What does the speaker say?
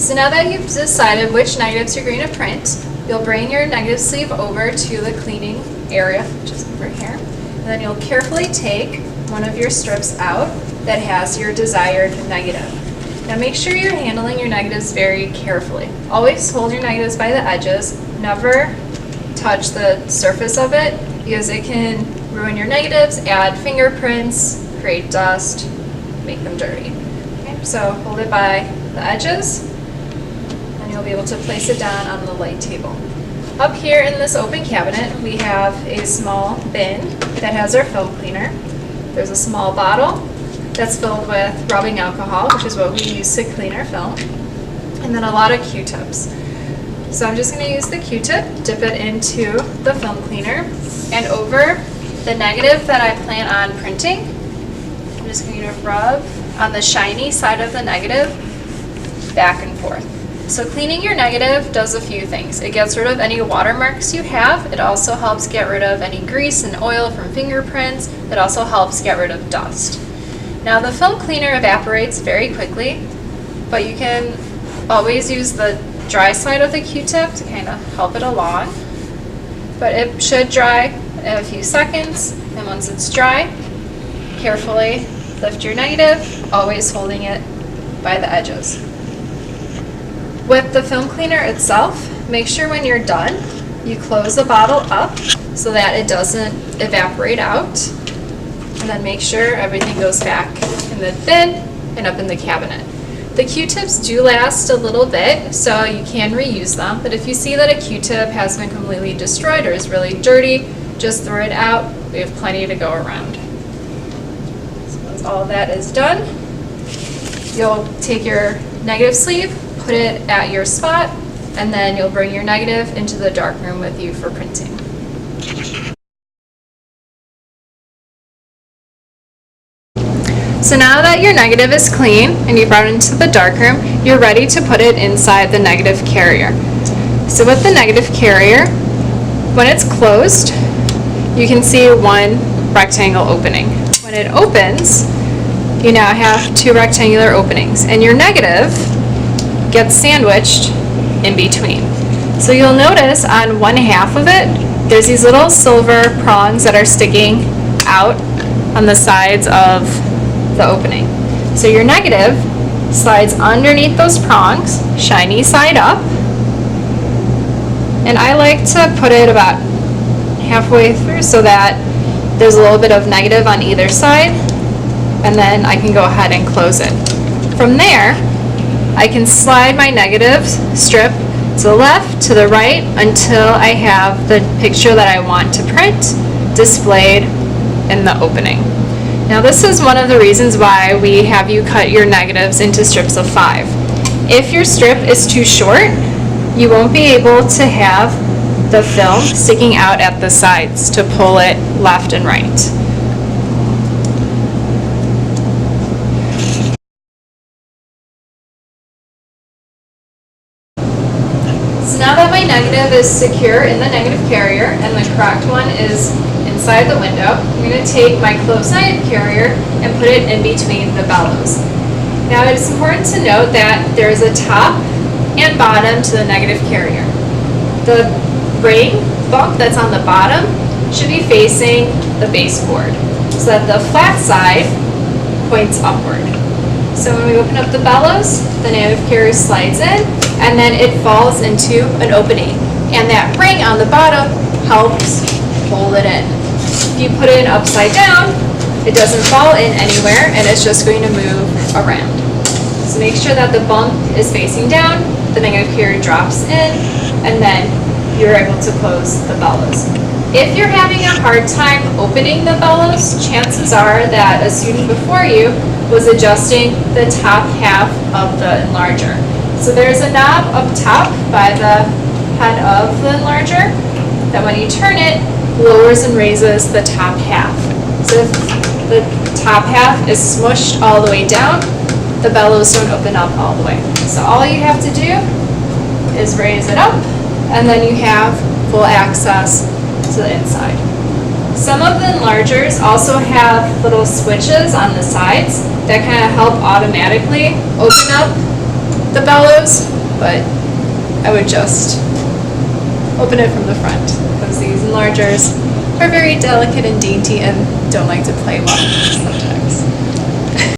So now that you've decided which negatives you're going to print, you'll bring your negative sleeve over to the cleaning area, which is over here, and then you'll carefully take one of your strips out that has your desired negative. Now make sure you're handling your negatives very carefully. Always hold your negatives by the edges, never touch the surface of it because it can ruin your negatives, add fingerprints, create dust, make them dirty. Okay, so hold it by the edges and you'll be able to place it down on the light table. Up here in this open cabinet we have a small bin that has our film cleaner. There's a small bottle that's filled with rubbing alcohol, which is what we use to clean our film, and then a lot of Q-tips. So I'm just going to use the Q-tip, dip it into the film cleaner, and over the negative that I plan on printing, I'm just going to rub on the shiny side of the negative back and forth. So cleaning your negative does a few things. It gets rid of any watermarks you have. It also helps get rid of any grease and oil from fingerprints. It also helps get rid of dust. Now the film cleaner evaporates very quickly, but you can always use the dry side of the Q-tip to kind of help it along. But it should dry in a few seconds, and once it's dry, carefully lift your negative, always holding it by the edges. With the film cleaner itself, make sure when you're done, you close the bottle up so that it doesn't evaporate out. And then make sure everything goes back in the bin and up in the cabinet. The Q-tips do last a little bit, so you can reuse them, but if you see that a Q-tip has been completely destroyed or is really dirty, just throw it out. We have plenty to go around. So once all of that is done, you'll take your negative sleeve, put it at your spot, and then you'll bring your negative into the darkroom with you for printing. So now that your negative is clean and you brought it into the darkroom, you're ready to put it inside the negative carrier. So with the negative carrier, when it's closed, you can see one rectangle opening. When it opens, you now have two rectangular openings, and your negative gets sandwiched in between. So you'll notice on one half of it, there's these little silver prongs that are sticking out on the sides of the opening. So your negative slides underneath those prongs, shiny side up, and I like to put it about halfway through so that there's a little bit of negative on either side, and then I can go ahead and close it. From there, I can slide my negative strip to the left, to the right, until I have the picture that I want to print displayed in the opening. Now this is one of the reasons why we have you cut your negatives into strips of 5. If your strip is too short, you won't be able to have the film sticking out at the sides to pull it left and right. So now that my negative is secure in the negative carrier and the correct one is inside the window, I'm going to take my closed negative carrier and put it in between the bellows. Now it is important to note that there is a top and bottom to the negative carrier. The ring bump that's on the bottom should be facing the baseboard so that the flat side points upward. So when we open up the bellows, the negative carrier slides in and then it falls into an opening. And that ring on the bottom helps hold it in. If you put it upside down, it doesn't fall in anywhere and it's just going to move around. So make sure that the bump is facing down, the negative carrier drops in, and then you're able to close the bellows. If you're having a hard time opening the bellows, chances are that a student before you was adjusting the top half of the enlarger. So there's a knob up top by the head of the enlarger that when you turn it, lowers and raises the top half. So if the top half is smushed all the way down, the bellows don't open up all the way. So all you have to do is raise it up, and then you have full access to the inside. Some of the enlargers also have little switches on the sides that kind of help automatically open up the bellows, but I would just open it from the front, because these enlargers are very delicate and dainty and don't like to play well sometimes.